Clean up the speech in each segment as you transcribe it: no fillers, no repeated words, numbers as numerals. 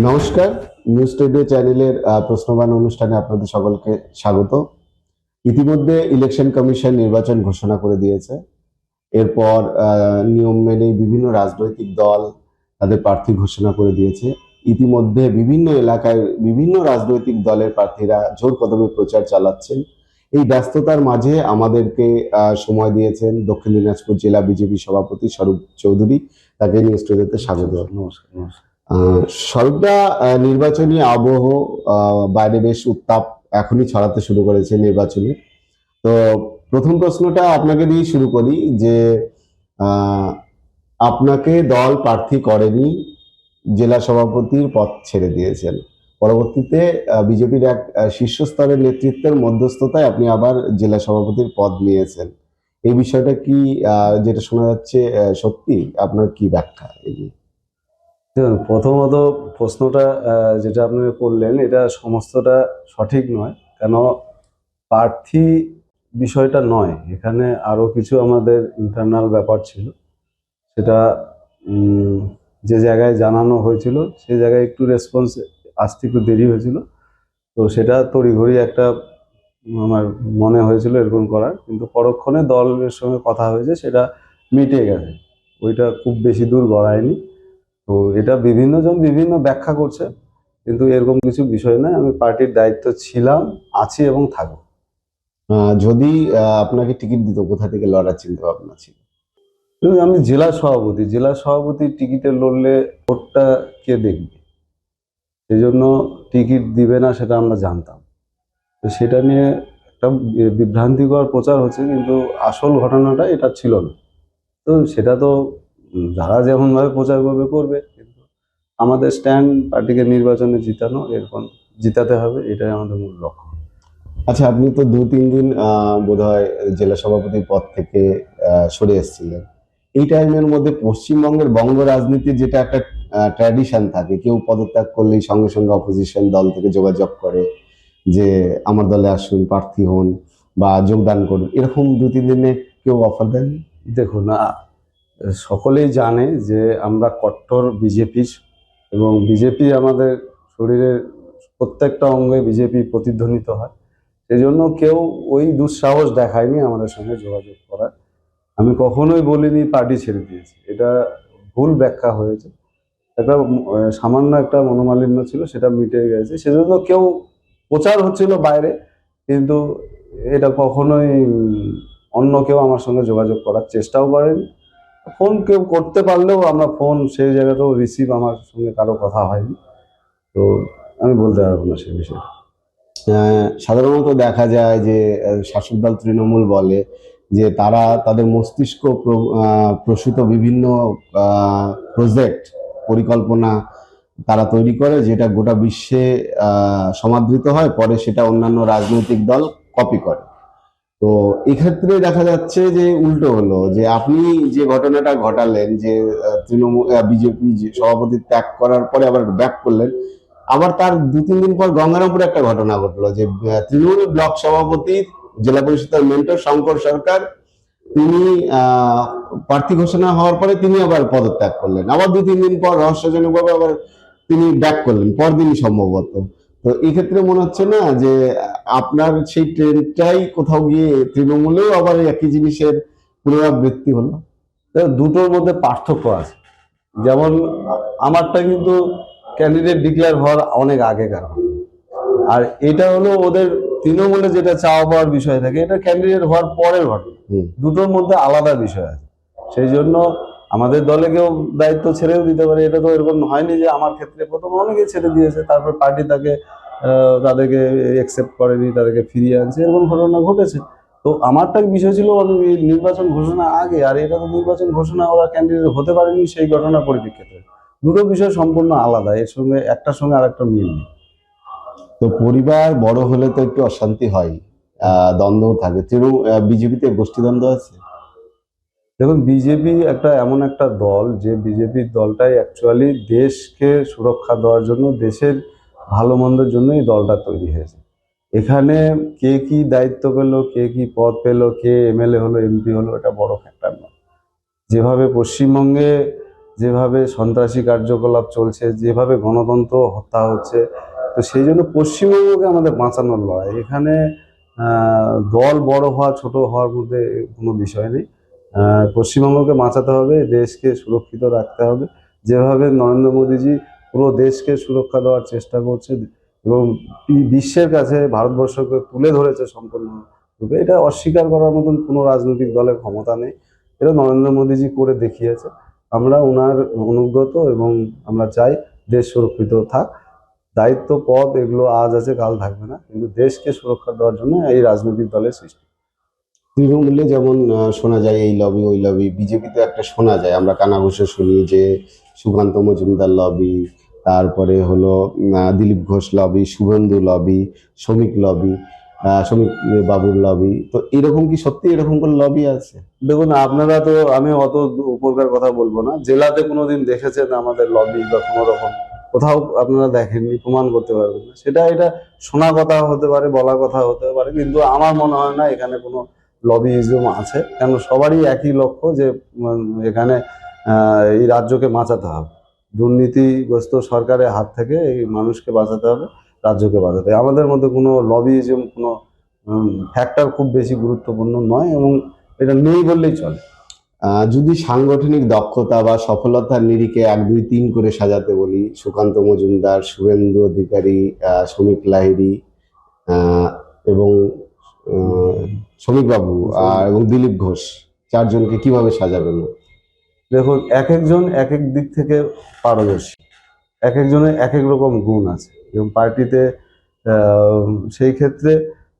নমস্কার, news studio চ্যানেলের প্রশ্নবান অনুষ্ঠানে আপনাদের সকলকে স্বাগত। ইতিমধ্যে ইলেকশন কমিশন নির্বাচন ঘোষণা করে দিয়েছে। এরপর নিয়ম মেনে বিভিন্ন রাজনৈতিক দল তাদের প্রার্থী ঘোষণা করে দিয়েছে। ইতিমধ্যে বিভিন্ন এলাকায় বিভিন্ন রাজনৈতিক দলের প্রার্থীরা জোর কদমে প্রচার চালাচ্ছেন। এই ব্যস্ততার মাঝে আমাদেরকে সময় দিয়েছেন দক্ষিণ দিনাজপুর জেলা বিজেপি সভাপতি স্বরূপ চৌধুরী। তাকে নিউজ স্টুডিওতে স্বাগত। নমস্কার। স্বরূপদা, নির্বাচনী আবহ বাইরে বেশ উত্তাপ এখনই ছড়াতে শুরু করেছে নির্বাচনে। তো প্রথম প্রশ্নটা আপনাকে দিয়ে শুরু করি যে আহ, আপনাকে দল প্রার্থী করেনি, জেলা সভাপতির পদ ছেড়ে দিয়েছেন। পরবর্তীতে বিজেপির এক শীর্ষস্তরের নেতৃত্বের মধ্যস্থতায় আপনি আবার জেলা সভাপতির পদ নিয়েছেন। এই বিষয়টা কি যেটা শোনা যাচ্ছে সত্যি? আপনার কি ব্যাখ্যা এই নিয়ে? দেখুন, প্রথমত প্রশ্নটা যেটা আপনি করলেন এটা সমস্তটা সঠিক নয়। কেন প্রার্থী বিষয়টা নয়, এখানে আরো কিছু আমাদের ইন্টারনাল ব্যাপার ছিল। সেটা যে জায়গায় জানানো হয়েছিল সেই জায়গায় একটু রেসপন্স আসতে একটু দেরি হয়েছিল। তো সেটা তড়িঘড়ি একটা আমার মনে হয়েছিল এরকম করার, কিন্তু পরক্ষণে দলের সঙ্গে কথা হয়েছে, সেটা মিটে গেছে। ওইটা খুব বেশি দূর গড়ায়নি। তো এটা বিভিন্ন জন বিভিন্ন ব্যাখ্যা করছে, কিন্তু এরকম কিছু বিষয় নয়। আমি পার্টির দায়িত্ব ছিলাম, আছি এবং থাকবো। যদি আপনাকে টিকিট দিত, কোথা থেকে লড়ার চিন্তা ভাবনা ছিল? কিন্তু আমি জেলা সভাপতি টিকিটে লড়লে ভোটটা কে দেখবে, সেই জন্য টিকিট দিবে না সেটা আমরা জানতাম। তো সেটা নিয়ে একটা বিভ্রান্তিকর প্রচার হচ্ছে, কিন্তু আসল ঘটনাটা এটা ছিল না। তো সেটা তো যারা যেমনভাবে প্রচার করবে করবে, কিন্তু আমাদের স্ট্যান্ড পার্টিকে নির্বাচনে জিতানো, এরকম জিতাতে হবে, এটাই আমাদের মূল লক্ষ্য। আচ্ছা, আপনি তো 2-3 দিন বোধহয় জেলা সভাপতির পদ থেকে সরে এসেছিলেন। এই টাইমের মধ্যে পশ্চিমবঙ্গের বঙ্গ রাজনীতির যেটা একটা ট্র্যাডিশন থাকে, কেউ পদত্যাগ করলেই সঙ্গে সঙ্গে অপোজিশন দল থেকে যোগাযোগ করে যে আমার দলে আসুন, প্রার্থী হন বা যোগদান করুন। এরকম 2-3 দিনে কেউ অফার দেন? দেখুন, সকলেই জানে যে আমরা কট্টর বিজেপি, এবং বিজেপি আমাদের শরীরের প্রত্যেকটা অঙ্গে বিজেপি প্রতিধ্বনিত হয়। সেই জন্য কেউ ওই দুঃসাহস দেখায়নি আমাদের সঙ্গে যোগাযোগ করার। আমি কখনোই বলিনি পার্টি ছেড়ে দিয়েছি, এটা ভুল ব্যাখ্যা হয়েছে। একটা সামান্য একটা মনোমালিন্য ছিল, সেটা মিটে গেছে। সেজন্য কেউ প্রচার হচ্ছিল বাইরে, কিন্তু এটা কখনোই অন্য কেউ আমার সঙ্গে যোগাযোগ করার চেষ্টাও করেনি। ফোন কেউ করতে পারলেও আমরা ফোন সেই জায়গাতেও রিসিভ আমার সঙ্গে কারো কথা হয়নি। তো আমি বলতে পারবো না সেই বিষয়ে। সাধারণত দেখা যায় যে শাসক দল তৃণমূল বলে যে তারা তাদের মস্তিষ্ক প্রসূত বিভিন্ন প্রজেক্ট, পরিকল্পনা তারা তৈরি করে, যেটা গোটা বিশ্বে সমাদৃত হয়, পরে সেটা অন্যান্য রাজনৈতিক দল কপি করে। তো এক্ষেত্রে দেখা যাচ্ছে যে উল্টো হলো, যে আপনি যে ঘটনাটা ঘটালেন যে তৃণমূল বিজেপি সভাপতি ত্যাগ করার পরে আবার ব্যাক করলেন, আবার তার 2-3 দিন পর গঙ্গারামপুরে একটা ঘটনা ঘটলো যে তৃণমূল ব্লক সভাপতি, জেলা পরিষদের মেন্টর শঙ্কর সরকার, তিনি প্রার্থী ঘোষণা হওয়ার পরে তিনি আবার পদত্যাগ করলেন। আবার 2-3 দিন পর রহস্যজনকভাবে আবার তিনি ব্যাক করলেন, পরদিনই সম্ভবত। তো এক্ষেত্রে মনে হচ্ছে না যে আপনার সেই ট্রেনটাই কোথাও গিয়ে তৃণমূলেও আবার একই জিনিসের পুনরাবৃত্তি হলো? দুটোর মধ্যে পার্থক্য আছে। যেমন আমারটা কিন্তু ক্যান্ডিডেট ডিক্লেয়ার হওয়ার অনেক আগেকার, আর এটা হলো ওদের তৃণমূলে যেটা চাওয়া পাওয়ার বিষয় থাকে, এটা ক্যান্ডিডেট হওয়ার পরের ঘটনা। দুটোর মধ্যে আলাদা বিষয় আছে। সেই জন্য আমাদের দলে কেউ দায়িত্ব ছেড়েও দিতে পারে। এটা তো এরকম হয়নি যে আমার ক্ষেত্রে প্রথম অনেকে ছেড়ে দিয়েছে, তারপর পার্টি তাদেরকে একসেপ্ট করেনি, তাদেরকে ফিরিয়ে আনছে, এরকম ঘটনা ঘটেছে। তো আমারটা বিষয় ছিল নির্বাচন ঘোষণা আগে, আর এটা তো নির্বাচন ঘোষণা ওরা ক্যান্ডিডেট হতে পারেনি সেই ঘটনার পরিপ্রেক্ষিতে। দুটো বিষয় সম্পূর্ণ আলাদা, এর সঙ্গে একটার সঙ্গে আরেকটা মিল নেই। তো পরিবার বড় হলে তো একটু অশান্তি হয়, দ্বন্দ্ব থাকে। বিজেপিতে গোষ্ঠীদ্বন্দ্ব আছে? দেখুন, বিজেপি এমন একটা দল, যে বিজেপির দলটাই অ্যাকচুয়ালি দেশকে সুরক্ষা দেওয়ার জন্য, দেশের ভালো মন্দের জন্য এই দলটা তৈরি হয়েছে। এখানে কে কি দায়িত্ব পেলো, কে কি পদ পেলো, কে এমএলএ হলো, এমপি হলো, এটা বড় ফ্যাক্টর নয়। যেভাবে পশ্চিমবঙ্গে যেভাবে সন্ত্রাসী কার্যকলাপ চলছে, যেভাবে গণতন্ত্র হত্যা হচ্ছে, তো সেই জন্য পশ্চিমবঙ্গকে আমাদের বাঁচানোর লড়াই। এখানে দল বড় হওয়া ছোট হওয়ার মধ্যে কোনো বিষয় নেই। পশ্চিমবঙ্গকে বাঁচাতে হবে, দেশকে সুরক্ষিত রাখতে হবে। যেভাবে নরেন্দ্র মোদীজি পুরো দেশকে সুরক্ষা দেওয়ার চেষ্টা করছে এবং বিশ্বের কাছে ভারতবর্ষকে তুলে ধরেছে সম্পূর্ণরূপে, এটা অস্বীকার করার মতন কোনো রাজনৈতিক দলের ক্ষমতা নেই। এটা নরেন্দ্র মোদীজি করে দেখিয়েছে। আমরা ওনার অনুগত এবং আমরা চাই দেশ সুরক্ষিত থাক। দায়িত্ব, পদ এগুলো আজ আছে কাল থাকবে না, কিন্তু দেশকে সুরক্ষা দেওয়ার জন্য এই রাজনৈতিক দলের সৃষ্টি। তৃণমূলে যেমন শোনা যায় এই লবি ওই লবি, বিজেপিতে একটা শোনা যায়, আমরা কানাঘুষে শুনি যে সুকান্ত মজুমদার লবি, তারপরে হলো দিলীপ ঘোষ লবি, শুভেন্দু লবি, শ্রমিক লবি, শ্রমিক বাবুর লবি। তো এরকম কি সত্যি এরকম কোনো লবি আছে? দেখুন, আপনারা তো, আমি অত উপরকার কথা বলবো না, জেলাতে কোনোদিন দেখেছেন আমাদের লবি বা কোনো রকম? কোথাও আপনারা দেখেননি, প্রমাণ করতে পারবেন না। এটা শোনা কথা হতে পারে, বলা কথা হতে পারে, কিন্তু আমার মনে হয় না এখানে কোনো লবিইজম আছে। কেন, সবারই একই লক্ষ্য যে এখানে এই রাজ্যকে বাঁচাতে হবে, দুর্নীতিগ্রস্ত সরকারের হাত থেকে এই মানুষকে বাঁচাতে হবে, রাজ্যকে বাঁচাতে হবে। আমাদের মধ্যে কোনো লবিইজম, কোনো ফ্যাক্টর খুব বেশি গুরুত্বপূর্ণ নয় এবং এটা নেই বললেই চলে। যদি সাংগঠনিক দক্ষতা বা সফলতার নিরিখে 1, 2, 3 করে সাজাতে বলি, সুকান্ত মজুমদার, শুভেন্দু অধিকারী, শ্রমিক লাহিড়ী এবং শ্রমিক বাবু এবং দিলীপ ঘোষ, চারজনকে কিভাবে সাজাবেন? দেখুন, এক একজন এক এক দিক থেকে পারদর্শী, এক একজনের এক এক রকম গুণ আছে এবং পার্টিতে সেই ক্ষেত্রে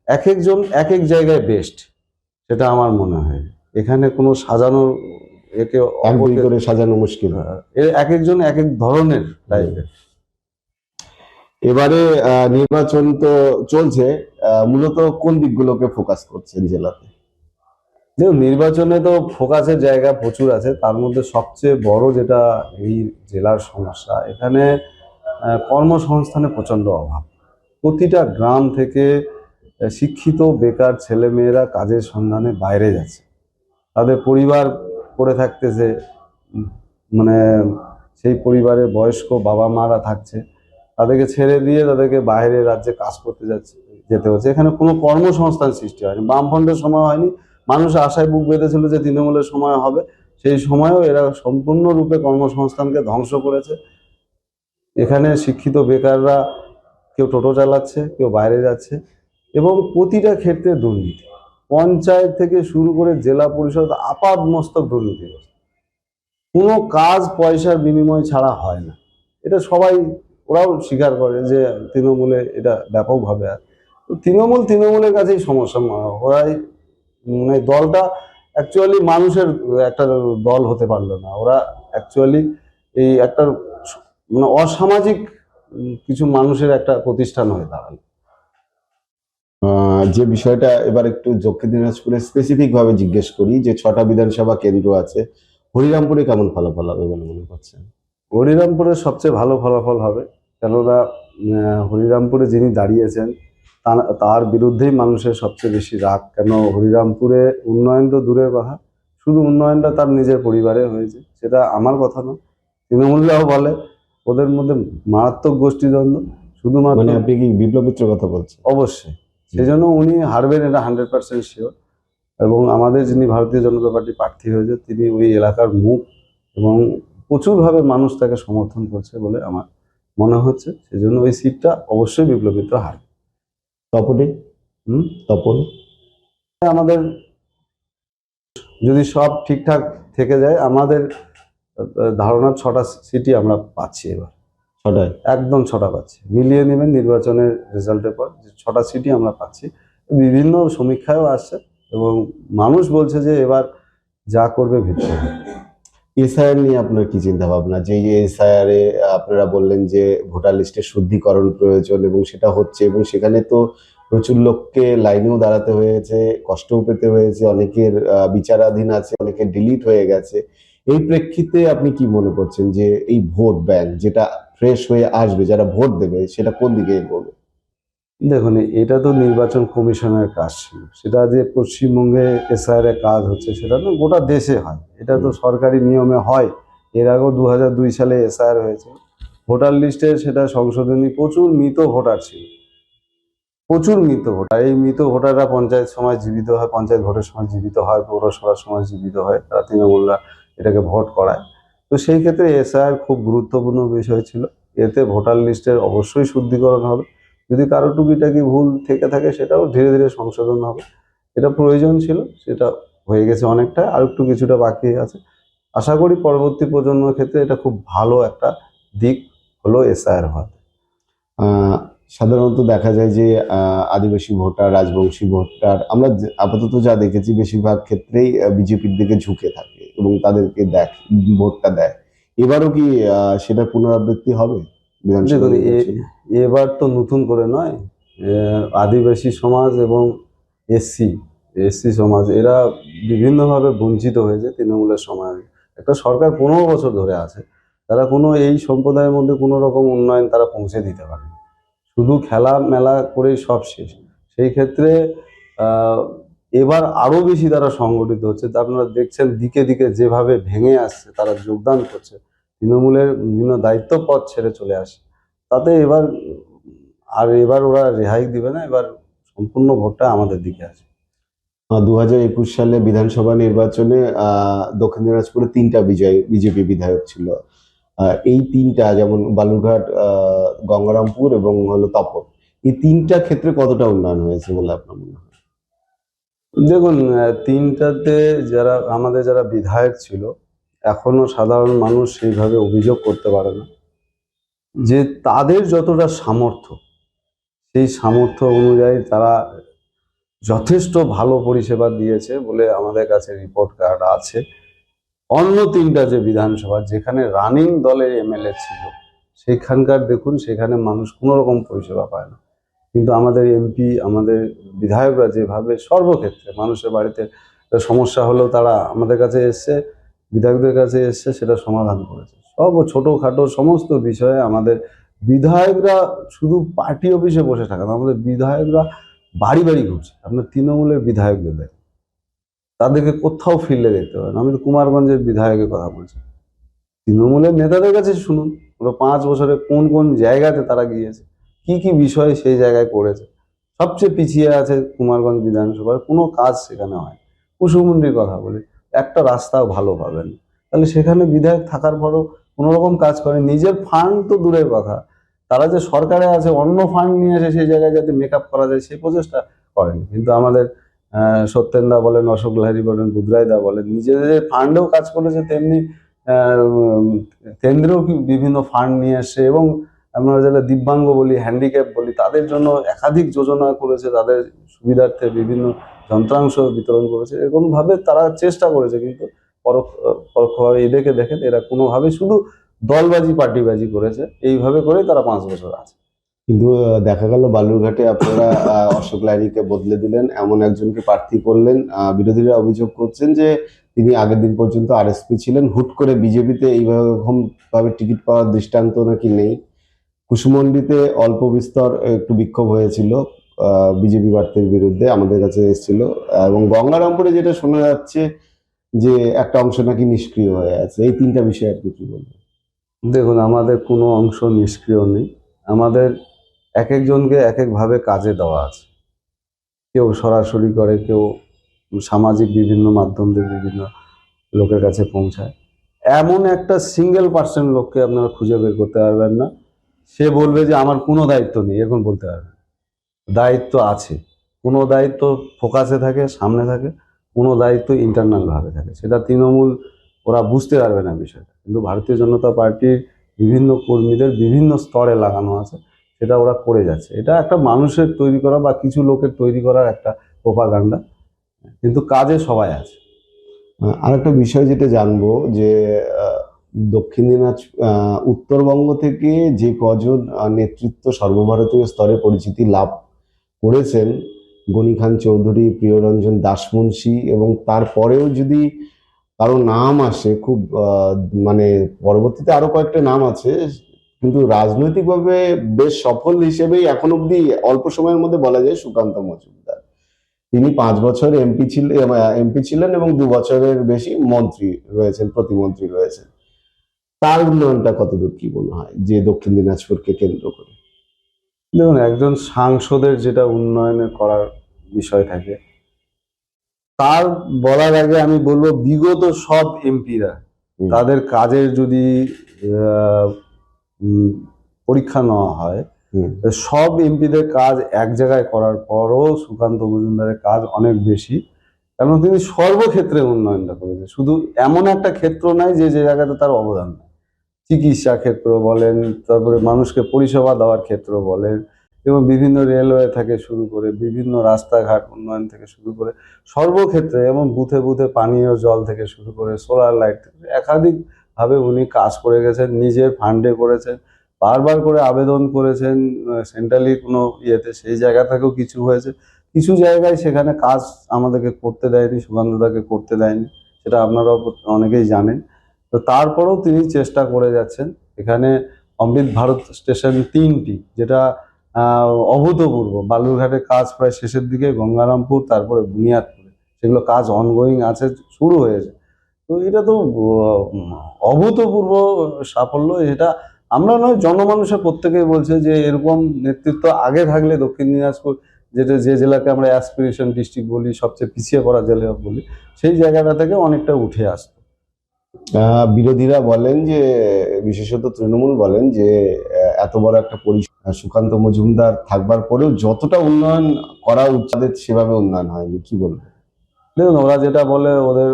এক একজন এক এক জায়গায় বেস্ট, সেটা আমার মনে হয়। এখানে কোনো সাজানোর একে এক দুই করে সাজানো মুশকিল। এক একজন এক এক ধরনের টাইপের। এবারে নির্বাচন তো চলছে, মূলত কোন দিকগুলোকে ফোকাস করছেন জেলাতে? দেখুন, নির্বাচনে তো ফোকাসের জায়গা প্রচুর আছে, তার মধ্যে সবচেয়ে বড় যেটা এই জেলার সমস্যা, এখানে কর্মসংস্থানে প্রচণ্ড অভাব। প্রতিটা গ্রাম থেকে শিক্ষিত বেকার ছেলেমেয়েরা কাজের সন্ধানে বাইরে যাচ্ছে, তাদের পরিবার পড়ে থাকতেছে, মানে সেই পরিবারে বয়স্ক বাবা মারা থাকছে, তাদেরকে ছেড়ে দিয়ে তাদেরকে বাইরের রাজ্যে কাজ করতে যেতে হচ্ছে। এখানে কোনো কর্মসংস্থান সৃষ্টি হয়নি, বামফ্রন্টের সময় হয়নি, মানুষ আশায় বুক বেঁধেছিল যে তৃণমূলের সময় হবে, সেই সময়ও এরা সম্পূর্ণরূপে কর্মসংস্থানকে ধ্বংস করেছে। এখানে শিক্ষিত বেকাররা কেউ টোটো চালাচ্ছে, কেউ বাইরে যাচ্ছে এবং প্রতিটা ক্ষেত্রে দুর্নীতি, পঞ্চায়েত থেকে শুরু করে জেলা পরিষদ আপাদমস্তক দুর্নীতি। কোনো কাজ পয়সার বিনিময় ছাড়া হয় না, এটা সবাই, ওরাও স্বীকার করে যে তৃণমূলে এটা ব্যাপকভাবে আছে। তো তৃণমূলের কাছেই সমস্যা। ওরাই মানে দলটা অ্যাকচুয়ালি মানুষের একটা দল হতে পারলো না, ওরা অ্যাকচুয়ালি এই একটা মানে অসামাজিক কিছু মানুষের একটা প্রতিষ্ঠান হয়ে দাঁড়ালো। যে বিষয়টা এবার একটু দক্ষিণ দিনাজপুরে স্পেসিফিক ভাবে জিজ্ঞেস করি, যে 6টা বিধানসভা কেন্দ্র আছে, হরিরামপুরে কেমন ফলাফল হবে বলে মনে করছেন? হরিরামপুরে সবচেয়ে ভালো ফলাফল হবে, কেননা হরিরামপুরে যিনি দাঁড়িয়েছেন তার বিরুদ্ধেই মানুষের সবচেয়ে বেশি রাগ। কেন, হরিরামপুরে উন্নয়ন তো দূরের কথা, শুধু উন্নয়নটা তার নিজের পরিবারে হয়েছে, সেটা আমার কথা নয়, তৃণমূলরাও বলে। ওদের মধ্যে মারাত্মক গোষ্ঠীদ্বন্দ্ব, শুধুমাত্র। মানে আপনি কি বিপ্লব মিত্রের কথা বলছেন? অবশ্যই, সেই জন্য উনি হারবেন, এটা 100% শিওর। এবং আমাদের যিনি ভারতীয় জনতা পার্টি প্রার্থী হয়েছে, তিনি ওই এলাকার মুখ এবং প্রচুরভাবে মানুষ তাকে সমর্থন করছে বলে আমার মনে হচ্ছে, সেজন্য ওই সিটটা অবশ্যই বিপ্লব মিত্র হারবে। তপনে? তপন আমাদের যদি সব ঠিকঠাক থেকে যায়, আমাদের ধারণা 6টা সিটই আমরা পাচ্ছি এবার। 6টায়? একদম 6টা পাচ্ছি, মিলিয়ে নেবেন নির্বাচনের রেজাল্টের পর, 6টা সিটই আমরা পাচ্ছি। বিভিন্ন সমীক্ষায়ও আসছে এবং মানুষ বলছে যে এবার যা করবে ভিতরে। এসআইআর নিয়ে আপনার কি চিন্তা ভাবনা? যে এসআইআর এ আপনারা বললেন যে ভোটার লিস্টের শুদ্ধিকরণ প্রয়োজন এবং সেটা হচ্ছে, এবং সেখানে তো প্রচুর লোককে লাইনেও দাঁড়াতে হয়েছে, কষ্টও পেতে হয়েছে, অনেকের বিচারাধীন আছে, অনেকের ডিলিট হয়ে গেছে। এই প্রেক্ষিতে আপনি কি মনে করছেন যে এই ভোট ব্যাংক যেটা ফ্রেশ হয়ে আসবে, যারা ভোট দেবে, সেটা কোন দিকে এগোবে? দেখুন, এটা তো নির্বাচন কমিশনের কাজ ছিল, সেটা যে পশ্চিমবঙ্গে এসআইআর এর কাজ হচ্ছে সেটা না, গোটা দেশে হয়, এটা তো সরকারি নিয়মে হয়। এর আগেও 2002 সালে এসআইআর হয়েছে। ভোটার লিস্টে সেটা সংশোধনী, প্রচুর মৃত ভোটার ছিল, প্রচুর মৃত ভোটার। এই মৃত ভোটাররা পঞ্চায়েত সময় জীবিত হয়, পঞ্চায়েত ভোটের সময় জীবিত হয়, পৌরসভার সময় জীবিত হয়, তারা তৃণমূলরা এটাকে ভোট করায়। তো সেই ক্ষেত্রে এসআইআর খুব গুরুত্বপূর্ণ বিষয় ছিল। এতে ভোটার লিস্টের অবশ্যই শুদ্ধিকরণ হবে, যদি কারো টুকিটাকি ভুল থেকে থাকে সেটাও ধীরে ধীরে সংশোধন হবে। এটা প্রয়োজন ছিল, সেটা হয়ে গেছে অনেকটা, আর একটু কিছুটা বাকি আছে। আশা করি পরবর্তী প্রজন্মের ক্ষেত্রে এটা খুব ভালো একটা দিক হলো এসআইআর হওয়া। আহ, সাধারণত দেখা যায় যে আদিবাসী ভোটার, রাজবংশী ভোটার, আমরা আপাতত যা দেখেছি বেশিরভাগ ক্ষেত্রেই বিজেপির দিকে ঝুঁকে থাকে এবং তাদেরকে ভোটটা দেয়। এবারও কি সেটার পুনরাবৃত্তি হবে বিধানসভা দেখুন, নির্বাচনে? এবার তো নতুন করে নয়, আদিবাসী সমাজ এবং এসসি এসসি সমাজ এরা বিভিন্নভাবে বঞ্চিত হয়েছে তৃণমূলের সময়। একটা সরকার 15 বছর ধরে আছে, তারা কোনো এই সম্প্রদায়ের মধ্যে কোনো রকম উন্নয়ন তারা পৌঁছে দিতে পারে, শুধু খেলা মেলা করেই সব শেষ। সেই ক্ষেত্রে আহ, এবার আরো বেশি তারা সংগঠিত হচ্ছে। তা আপনারা দেখছেন দিকে দিকে যেভাবে ভেঙে আসছে, তারা যোগদান করছে, তৃণমূলের বিভিন্ন দায়িত্ব পদ ছেড়ে চলে আসে। তাতে এবার ওরা রেহাই দিবে না, এবার সম্পূর্ণ ভোটটা আমাদের দিকে আছে। 2021 সালে বিধানসভা নির্বাচনে দক্ষিণ দিনাজপুরে 3টা বিজেপি বিধায়ক ছিল। এই 3টা, যেমন বালুরঘাট, গঙ্গারামপুর এবং হলো তপন, এই 3টা ক্ষেত্রে কতটা উন্নয়ন হয়েছে বলে আপনার মনে হয়? দেখুন, তিনটাতে যারা বিধায়ক ছিল, এখনো সাধারণ মানুষ সেইভাবে অভিযোগ করতে পারে না যে তাদের যতটা সামর্থ্য, সেই সামর্থ্য অনুযায়ী তারা যথেষ্ট ভালো পরিষেবা দিয়েছে বলে আমাদের কাছে রিপোর্ট কার্ড আছে। অন্য 3টা যে বিধানসভা যেখানে রানিং দলের এমএলএ ছিল, সেখানকার দেখুন, সেখানে মানুষ কোনো রকম পরিষেবা পায় না। কিন্তু আমাদের এমপি, আমাদের বিধায়করা যেভাবে সর্বক্ষেত্রে মানুষের বাড়িতে একটা সমস্যা হলেও তারা আমাদের কাছে এসছে, বিধায়কদের কাছে এসছে, সেটা সমাধান করেছে। সব ছোটোখাটো সমস্ত বিষয়ে আমাদের বিধায়করা শুধু পার্টি অফিসে বসে থাকে না, আমাদের বিধায়করা বাড়ি বাড়ি ঘুরছে। আপনার তৃণমূলের বিধায়কদের দেখেন, তাদেরকে কোথাও ফিরলে দেখতে পারেন। আমি তো কুমারগঞ্জের বিধায়কের কথা বলছি, তৃণমূলের নেতাদের কাছে শুনুন, ওরা 5 বছরে কোন কোন জায়গাতে তারা গিয়েছে, কি কি বিষয়ে সেই জায়গায় করেছে। সবচেয়ে পিছিয়ে আছে কুমারগঞ্জ বিধানসভার, কোনো কাজ সেখানে হয়। কুসুমুন্ডির কথা বলি, একটা রাস্তাও ভালো পাবেন। তাহলে সেখানে বিধায়ক থাকার পরও কোনো রকম কাজ করে, নিজের ফান্ড তো দূরের কথা, তারা যে সরকারে আছে অন্য ফান্ড নিয়ে এসে সেই জায়গায় যাতে মেকআপ করা যায় সেই প্রচেষ্টা করেন। কিন্তু আমাদের সত্যেনদা বলেন, অশোক লাহিড়ী বলেন, বুধরাইদা বলেন, নিজেদের ফান্ডেও কাজ করেছে, তেমনি কেন্দ্রেও বিভিন্ন ফান্ড নিয়ে আসছে। এবং আমরা যারা দিব্যাঙ্গ বলি, হ্যান্ডিক্যাপ বলি, তাদের জন্য একাধিক যোজনা করেছে, তাদের সুবিধার্থে বিভিন্ন যন্ত্রাংশ বিতরণ করেছে। এরকমভাবে তারা চেষ্টা করেছে, কিন্তু পরোক্ষভাবে এদেরকে দেখেন, এরা কোনোভাবে শুধু দলবাজি পার্টিবাজি করেছে। এইভাবে করে তারা 5 বছর আছে। কিন্তু দেখা গেল বালুরঘাটে আপনারা অশোক লাহিড়ীকে বদলে দিলেন, এমন একজনকে প্রার্থী করলেন। বিরোধীরা অভিযোগ করছেন যে তিনি আগের দিন পর্যন্ত আরএসপি ছিলেন, হুট করে বিজেপিতে এইরকম ভাবে টিকিট পাওয়ার দৃষ্টান্ত নাকি নেই। কুশমন্ডিতে অল্প বিস্তর একটু বিক্ষোভ হয়েছিল বিজেপি প্রার্থীর বিরুদ্ধে, আমাদের কাছে এসেছিল। এবং গঙ্গারামপুরে যেটা শোনা যাচ্ছে যে একটা অংশ নাকি নিষ্ক্রিয় হয়ে আছে। এই 3টা বিষয়ে আপনি কি বলবেন? দেখুন, আমাদের কোনো অংশ নিষ্ক্রিয় নেই। আমাদের এক একজনকে এক একভাবে কাজে দেওয়া আছে। কেউ সরাসরি করে, কেউ সামাজিক বিভিন্ন মাধ্যম দিয়ে বিভিন্ন লোকের কাছে পৌঁছায়। এমন একটা সিঙ্গেল পার্সেন্ট লোককে আপনারা খুঁজে বের করতে পারবেন না, সে বলবে যে আমার কোনো দায়িত্ব নেই, এরকম বলতে পারবেন। দায়িত্ব আছে। কোনো দায়িত্ব ফোকাসে থাকে, সামনে থাকে, কোনো দায়িত্ব ইন্টারনাল ভাবে থাকে। সেটা তৃণমূল, ওরা বুঝতে পারবে না বিষয়টা, কিন্তু ভারতীয় জনতা পার্টির বিভিন্ন কর্মীদের বিভিন্ন স্তরে লাগানো আছে, সেটা ওরা করে যাচ্ছে। এটা একটা মানুষের তৈরি করা বা কিছু লোকের তৈরি করার একটা প্রোপাগান্ডা, কিন্তু কাজে সবাই আছে। আরেকটা বিষয় যেটা জানবো যে আহ, উত্তরবঙ্গ থেকে যে কজন নেতৃত্ব সর্বভারতীয় স্তরে পরিচিতি লাভ করেছেন, গনি খান চৌধুরী, প্রিয়রঞ্জন দাসমুন্সী, এবং তারপরেও যদি কারো নাম আসে খুব মানে পরবর্তীতে আরো কয়েকটা নাম আছে, কিন্তু রাজনৈতিকভাবে বেশ সফল হিসেবেই এখন অব্দি অল্প সময়ের মধ্যে বলা যায় সুকান্ত মজুমদার। তিনি 5 বছর এমপি ছিলেন এবং 2 বছরের বেশি মন্ত্রী রয়েছেন, প্রতিমন্ত্রী রয়েছেন। তার উন্নয়নটা কতদূর কি মনে হয় যে দক্ষিণ দিনাজপুরকে কেন্দ্র করে? দেখুন, একজন সাংসদের যেটা উন্নয়নের করার বিষয় থাকে, তার বলার আগে আমি বলবো বিগত সব এমপিরা হুম, তাদের কাজের যদি আহ, উম, পরীক্ষা নেওয়া হয়, হুম, সব এমপিদের কাজ এক জায়গায় করার পরও সুকান্ত মজুমদারের কাজ অনেক বেশি, কারণ তিনি সর্বক্ষেত্রে উন্নয়নটা করেছেন। শুধু এমন একটা ক্ষেত্র নাই যে যে জায়গাতে তার অবদান নেই। চিকিৎসা ক্ষেত্র বলেন, তারপরে মানুষকে পরিষেবা দেওয়ার ক্ষেত্র বলেন, এবং বিভিন্ন রেলওয়ে থেকে শুরু করে বিভিন্ন রাস্তাঘাট উন্নয়ন থেকে শুরু করে সর্বক্ষেত্রে, এবং বুথে বুথে পানীয় জল থেকে শুরু করে সোলার লাইট থেকে একাধিক ভাবে উনি কাজ করে গেছেন, নিজের ফান্ডে করেছেন, বারবার করে আবেদন করেছেন সেন্ট্রালি কোনো ইয়েতে, সেই জায়গা থেকেও কিছু হয়েছে। কিছু জায়গায় সেখানে কাজ আমাদেরকে করতে দেয়নি, সুকান্তদাকে করতে দেয়নি, সেটা আপনারাও অনেকেই জানেন। তো তারপরেও তিনি চেষ্টা করে যাচ্ছেন। এখানে অমৃত ভারত স্টেশন 3টি, যেটা অভূতপূর্ব, বালুরঘাটের কাজ প্রায় শেষের দিকে, গঙ্গারামপুর, তারপরে বুনিয়াদপুরে সেগুলো কাজ অনগোয়িং আছে, শুরু হয়েছে। তো এটা তো অভূতপূর্ব সাফল্য। এটা আমরা নয়, জনমানুষের প্রত্যেকেই বলছে যে এরকম নেতৃত্ব আগে থাকলে দক্ষিণ দিনাজপুর, যেটা যে জেলাকে আমরা অ্যাসপিরেশন ডিস্ট্রিক্ট বলি, সবচেয়ে পিছিয়ে পড়া জেলা বলি, সেই জায়গাটা থেকে অনেকটা উঠে আসতো। বিরোধীরা বলেন যে, বিশেষত তৃণমূল বলেন যে এত বড় একটা সুকান্ত মজুমদার থাকবার পরেও যতটা উন্নয়ন করা উচিত তাদের সেভাবে উন্নয়ন হয়নি, কি বলবো? দেখুন, ওরা যেটা বলে ওদের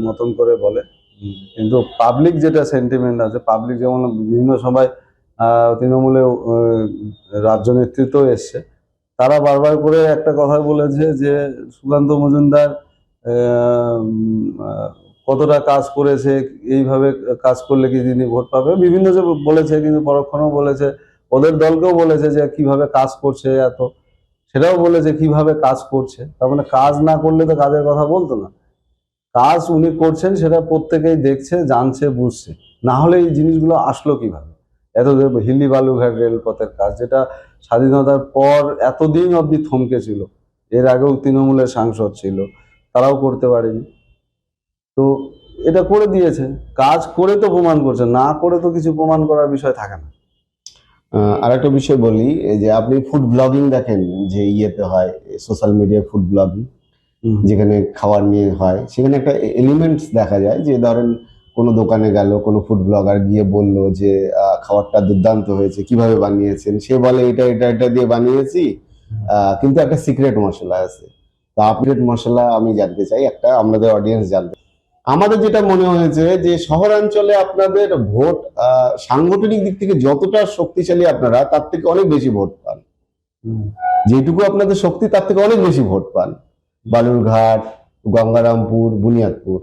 মতন করে বলে, কিন্তু পাবলিক যেটা সেন্টিমেন্ট আছে, পাবলিক যেমন বিভিন্ন সময় তৃণমূলে রাজ্য নেতৃত্ব এসছে, তারা বারবার করে একটা কথা বলেছে যে সুকান্ত মজুমদার কতটা কাজ করেছে, এইভাবে কাজ করলে কি তিনি ভোট পাবে, বিভিন্ন যে বলেছে, কিন্তু পরক্ষণেও বলেছে, ওদের দলকেও বলেছে যে কিভাবে কাজ করছে এত, সেটাও বলেছে কিভাবে কাজ করছে। তার মানে কাজ না করলে তো কাজের কথা বলতো না। কাজ উনি করছেন, সেটা প্রত্যেকেই দেখছে, জানছে, বুঝছে। না হলে এই জিনিসগুলো আসলো কিভাবে? এত যে হিলি বালুঘাট রেলপথের কাজ, যেটা স্বাধীনতার পর এতদিন অবধি থমকে ছিল, এর আগেও তৃণমূলের সাংসদ ছিল, তারাও করতে পারেনি। তো এটা করে দিয়েছে, কাজ করে তো প্রমাণ করছে, না করে তো কিছু প্রমাণ করার বিষয় থাকে না। আর একটা বিষয় বলি, এই যে আপনি ফুড ব্লগিং দেখেন, যে ইয়েতে হয় সোশ্যাল মিডিয়ায় ফুড ব্লগিং, যেখানে খাবার নিয়ে হয়, সেখানে একটা এলিমেন্টস দেখা যায় যে ধরেন কোনো দোকানে গেল, কোনো ফুড ব্লগার গিয়ে বলল যে খাবারটা দুর্দান্ত হয়েছে, কিভাবে বানিয়েছেন, সে বলে এটা এটা এটা দিয়ে বানিয়েছি, কিন্তু একটা সিক্রেট মশলা আছে। তো আপডেট মশলা আমি জানতে চাই, একটা আমাদের অডিয়েন্স জানতে। আমাদের যেটা মনে হয়েছে যে শহরাঞ্চলে আপনাদের ভোট সাংগঠনিক দিক থেকে যতটা শক্তিশালী আপনারা, তার থেকে অনেক বেশি ভোট পান। যেটুকু আপনাদের শক্তি, তার থেকে অনেক বেশি ভোট পান বালুরঘাট, গঙ্গারামপুর, বুনিয়াদপুর।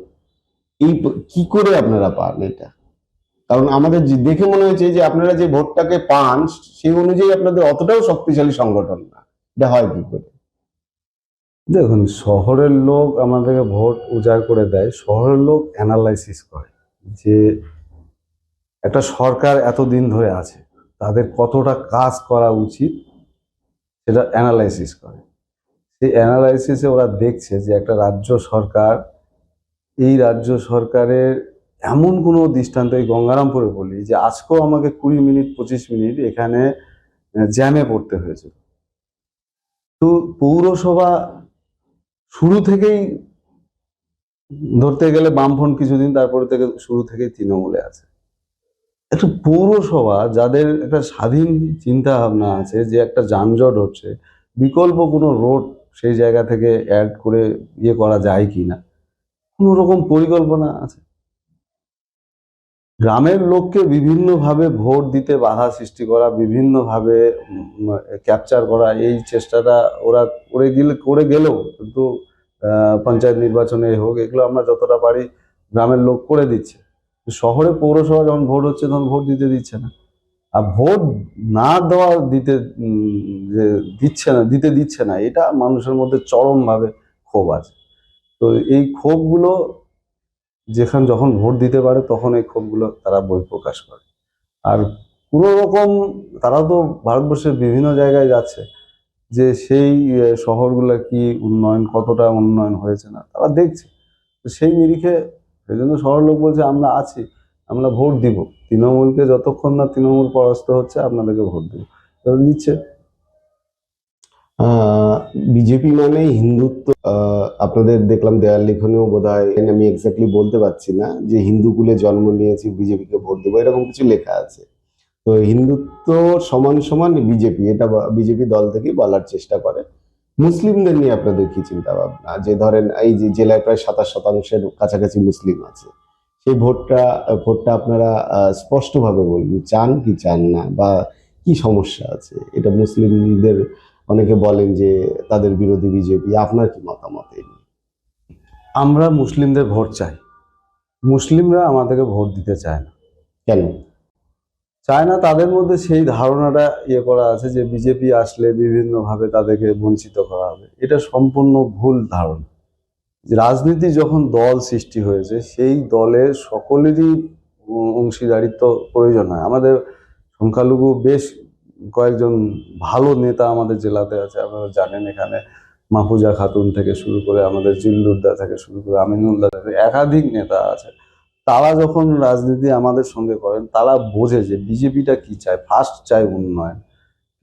কি করে আপনারা পান এটা? কারণ আমাদের দেখে মনে হয়েছে যে আপনারা যে ভোটটাকে পান, সেই অনুযায়ী আপনাদের অতটাও শক্তিশালী সংগঠন না। এটা হয় কি করে? দেখুন, শহরের লোক আমাদেরকে ভোট উজাড় করে দেয়, শহরের লোক অ্যানালাইসিস করে যে একটা সরকার এতদিন ধরে আছে, তাদের কতটা কাজ করা উচিত, সেটা অ্যানালাইসিস করে। সেই অ্যানালাইসিসে ওরা দেখছে যে একটা রাজ্য সরকার, এই রাজ্য সরকারের এমন কোনো দৃষ্টান্ত, এই গঙ্গারামপুরে বলি যে আজকেও আমাকে 20 মিনিট 25 মিনিট এখানে জ্যামে পড়তে হয়েছে। তো পৌরসভা শুরু থেকেই, ধরতে গেলে বামফ্রন্ট কিছুদিন, তারপরে থেকে শুরু থেকেই তৃণমূলে আছে। একটা পৌরসভা যাদের একটা স্বাধীন চিন্তা ভাবনা আছে, যে একটা যানজট হচ্ছে, বিকল্প কোনো রোড সেই জায়গা থেকে অ্যাড করে ইয়ে করা যায় কিনা, কোনো রকম পরিকল্পনা আছে। গ্রামের লোককে বিভিন্নভাবে ভোট দিতে বাধা সৃষ্টি করা, বিভিন্নভাবে ক্যাপচার করা, এই চেষ্টাটা ওরা করে গেলেও কিন্তু পঞ্চায়েত নির্বাচনে হোক, এগুলো আমরা যতটা পারি গ্রামের লোক করে দিচ্ছে। শহরে পৌরসভা যখন ভোট হচ্ছে, তখন ভোট দিতে দিচ্ছে না। আর ভোট না দেওয়া, যে দিতে দিচ্ছে না, এটা মানুষের মধ্যে চরমভাবে ক্ষোভ আছে। তো এই ক্ষোভগুলো যখন ভোট দিতে পারে, তখন এই ক্ষোভগুলো তারা বহিঃপ্রকাশ করে। আর কোনো রকম, তারা তো ভারতবর্ষের বিভিন্ন জায়গায় যাচ্ছে, যে সেই শহরগুলো কি উন্নয়ন, কতটা উন্নয়ন হয়েছে না তারা দেখছে। তো সেই নিরিখে, সেই জন্য শহরের লোক বলছে আমরা আছি, আমরা ভোট দিব। তৃণমূলকে যতক্ষণ না তৃণমূল পরাস্ত হচ্ছে আপনাদেরকে ভোট দিব, দিচ্ছে। বিজেপি মানে হিন্দুত্ব, আপনাদের দেখলাম দেওয়াল লিখনেও বোধহয়, আমি এক্স্যাক্টলি বলতে পারছি না, যে হিন্দু কুলে জন্ম নিয়েছি বিজেপিকে ভোট দেবো, এরকম কিছু লেখা আছে। তো হিন্দুত্ব সমান সমান বিজেপি, এটা বিজেপি দল থেকে বলার চেষ্টা করে। মুসলিমদের নিয়ে আপনাদের কি চিন্তা ভাবনা? যে ধরেন এই যে জেলায় প্রায় 27% কাছাকাছি মুসলিম আছে, সেই ভোটটা আপনারা স্পষ্টভাবে বলুন, চান কি চান না, বা কি সমস্যা আছে? এটা মুসলিমদের অনেকে বলেন যে তাদের বিরোধী বিজেপি, আপনার কি মতামত এই নিয়ে? আমরা মুসলিমদের ভোট চাই, মুসলিমরা আমাদেরকে ভোট দিতে চায় না। কেন চায় না? তাদের মধ্যে সেই ধারণাটা করা আছে যে বিজেপি আসলে বিভিন্নভাবে তাদেরকে বঞ্চিত করা হবে। এটা সম্পূর্ণ ভুল ধারণা। রাজনীতি যখন দল সৃষ্টি হয়েছে, সেই দলের সকলেরই অংশীদারিত্ব প্রয়োজন হয়। আমাদের সংখ্যালঘু বেশ কয়েকজন ভালো নেতা আমাদের জেলাতে আছে, আপনারা জানেন। এখানে মাহফুজা খাতুন থেকে শুরু করে আমাদের জিল্লুদ্দা থেকে শুরু করে আমিনুল্লাহ থেকে একাধিক নেতা আছে। তারা যখন রাজনীতি আমাদের সঙ্গে করেন, তারা বোঝে যে বিজেপিটা কি চায়, ফার্স্ট চায় উন্নয়ন।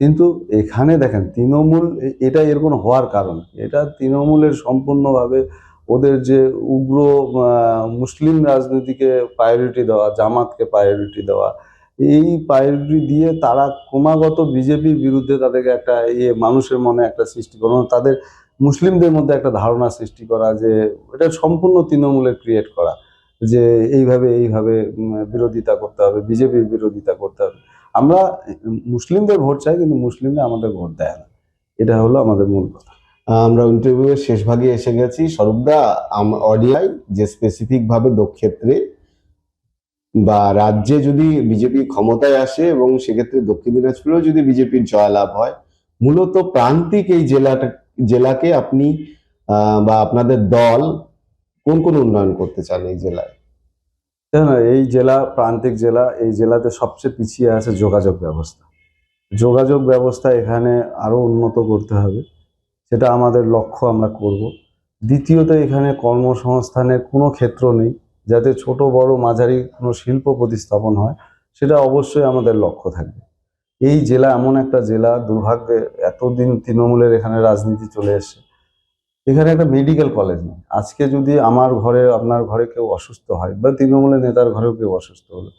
কিন্তু এখানে দেখেন তৃণমূল, এটা এরকম হওয়ার কারণ কি? এটা তৃণমূলের সম্পূর্ণভাবে ওদের যে উগ্র মুসলিম রাজনীতিকে প্রায়োরিটি দেওয়া, জামাতকে প্রায়োরিটি দেওয়া, এই প্রায়োরিটি দিয়ে তারা ক্রমাগত বিজেপির বিরুদ্ধে তাদেরকে একটা মানুষের মনে একটা সৃষ্টি করা, তাদের মুসলিমদের মধ্যে একটা ধারণা সৃষ্টি করা, যে এটা সম্পূর্ণ তৃণমূলের ক্রিয়েট করা, যে এইভাবে বিরোধিতা করতে হবে, বিজেপির বিরোধিতা করতে হবে। আমরা মুসলিমদের ভোট চাই, কিন্তু মুসলিমরা আমাদের ভোট দেয় না। এটা হলো আমাদের মূল কথা। আমরা ইন্টারভিউয়ের শেষ ভাগে এসে গেছি। স্বরূপদা, অডিয়ায় যে স্পেসিফিক ভাবে ক্ষেত্রে বা রাজ্যে যদি বিজেপি ক্ষমতায় আসে এবং সেক্ষেত্রে দক্ষিণ দিনাজপুরেও যদি বিজেপির জয়লাভ হয়, মূলত প্রান্তিক এই জেলাকে আপনি বা আপনাদের দল কোন কোন উন্নয়ন করতে চান এই জেলায়? না, এই জেলা প্রান্তিক জেলা, এই জেলাতে সবচেয়ে পিছিয়ে আছে যোগাযোগ ব্যবস্থা। যোগাযোগ ব্যবস্থা এখানে আরো উন্নত করতে হবে, সেটা আমাদের লক্ষ্য, আমরা করব। দ্বিতীয়ত, এখানে কর্মসংস্থানের কোনো ক্ষেত্র নেই, যাতে ছোট বড় মাঝারি কোনো শিল্প প্রতিস্থাপন হয়, সেটা অবশ্যই আমাদের লক্ষ্য থাকবে। এই জেলা এমন একটা জেলা, দুর্ভাগ্যে এতদিন তৃণমূলের এখানে রাজনীতি চলে এসছে, এখানে একটা মেডিকেল কলেজ নেই। আজকে যদি আমার ঘরে, আপনার ঘরে কেউ অসুস্থ হয়, বা তৃণমূলের নেতার ঘরেও কেউ অসুস্থ হলো,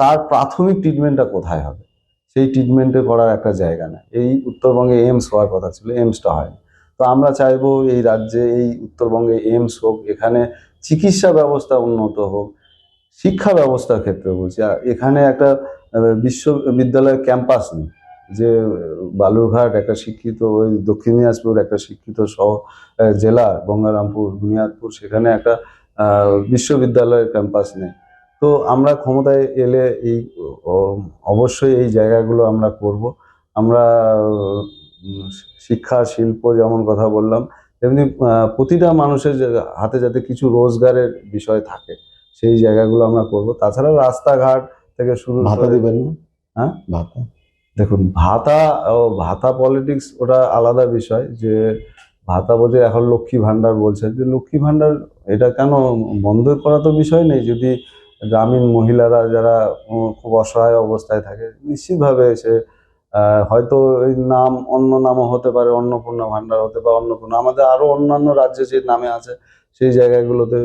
তার প্রাথমিক ট্রিটমেন্টটা কোথায় হবে? সেই ট্রিটমেন্টে করার একটা জায়গা নেই। এই উত্তরবঙ্গে এইমস হওয়ার কথা ছিল, এইমসটা হয়নি। তো আমরা চাইবো এই রাজ্যে, এই উত্তরবঙ্গে এইমস হোক, এখানে চিকিৎসা ব্যবস্থা উন্নত হোক, শিক্ষা ব্যবস্থার ক্ষেত্রে বলছি। আর এখানে একটা বিশ্ববিদ্যালয়ের ক্যাম্পাস নেই, যে বালুরঘাট একটা শিক্ষিত, ওই দক্ষিণ দিনাজপুর একটা শিক্ষিত জেলা, গঙ্গারামপুর, বুনিয়াদপুর, সেখানে একটা বিশ্ববিদ্যালয়ের ক্যাম্পাস নেই। তো আমরা ক্ষমতায় এলে এই অবশ্যই এই জায়গাগুলো আমরা করব। আমরা শিক্ষা, শিল্প যেমন কথা বললাম, তেমনি প্রতিটা মানুষের হাতে যাতে কিছু রোজগারের বিষয় থাকে, সেই জায়গাগুলো আমরা করব। তাছাড়া রাস্তাঘাট থেকে শুরু ভাতা করে, দেবেন না? হ্যাঁ, ভাতা, দেখুন, ভাতা পলিটিক্স ওটা আলাদা বিষয়। যে ভাতা বলতে এখন লক্ষ্মী ভান্ডার বলছে, যে লক্ষ্মী ভান্ডার এটা কেন বন্ধ করা তো বিষয় নেই। যদি গ্রামীণ মহিলারা যারা খুব অসহায় অবস্থায় থাকে, নিশ্চিতভাবে সে হয়তো এই নাম অন্য নামও হতে পারে, অন্নপূর্ণা ভান্ডার হতে পারে, অন্নপূর্ণা, আমাদের আরো অন্যান্য রাজ্যে যে নামে আছে সেই জায়গাগুলোতে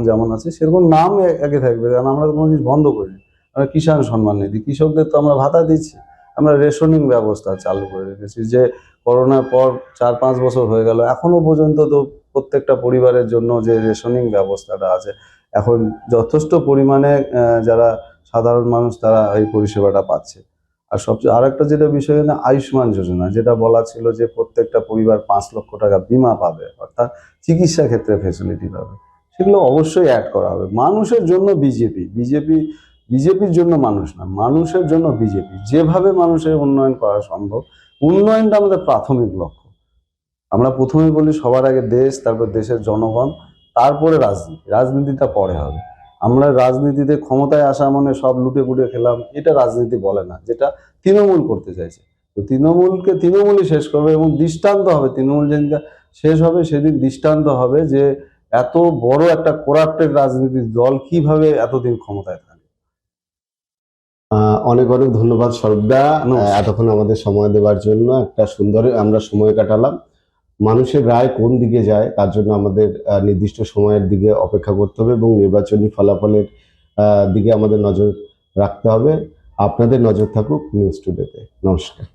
যেমন আছে সেরকম নাম একে থাকবে। কারণ আমরা কোনো জিনিস বন্ধ করিনি। আমরা কিষাণ সম্মান নিধি, কৃষকদের তো আমরা ভাতা দিচ্ছি। আমরা রেশনিং ব্যবস্থা চালু করে রেখেছি, যে করোনার পর 4-5 বছর হয়ে গেল, এখনো পর্যন্ত তো প্রত্যেকটা পরিবারের জন্য যে রেশনিং ব্যবস্থাটা আছে, এখন যথেষ্ট পরিমাণে যারা সাধারণ মানুষ তারা এই পরিষেবাটা পাচ্ছে। আর সবচেয়ে আরেকটা যেটা বিষয় না, আয়ুষ্মান যোজনা, যেটা বলা ছিল যে প্রত্যেকটা পরিবার 5 লক্ষ টাকা বিমা পাবে, অর্থাৎ চিকিৎসা ক্ষেত্রে ফেসিলিটি পাবে, সেগুলো অবশ্যই অ্যাড করা হবে। মানুষের জন্য বিজেপির জন্য মানুষ না, মানুষের জন্য বিজেপি। যেভাবে মানুষের উন্নয়ন করা সম্ভব, উন্নয়নটা আমাদের প্রাথমিক লক্ষ্য। আমরা প্রথমে বলি সবার আগে দেশ, তারপর দেশের জনগণ, তারপরে রাজনীতিটা পরে হবে। আমরা রাজনীতিতে ক্ষমতায় আসা মানে সব লুটে পুটে খেলাম, এটা রাজনীতি বলে না, যেটা তৃণমূল করতে চাইছে। তো তৃণমূলই শেষ করবে, এবং দৃষ্টান্ত হবে, তৃণমূল যেদিন শেষ হবে সেদিন দৃষ্টান্ত হবে যে এত বড় একটা করাপ্টেড রাজনীতির দল কিভাবে এতদিন ক্ষমতায় থাকে। অনেক অনেক ধন্যবাদ স্বরূপদা, নমস্কার। এতক্ষণ আমাদের সময় দেওয়ার জন্য। একটা সুন্দর আমরা সময় কাটালাম। মানুষের রায় কোন দিকে যায় তার জন্য আমাদের নির্দিষ্ট সময়ের দিকে অপেক্ষা করতে হবে এবং নির্বাচনী ফলাফলের দিকে আমাদের নজর রাখতে হবে। আপনাদের নজর থাকুক নিউজ টুডেতে। নমস্কার।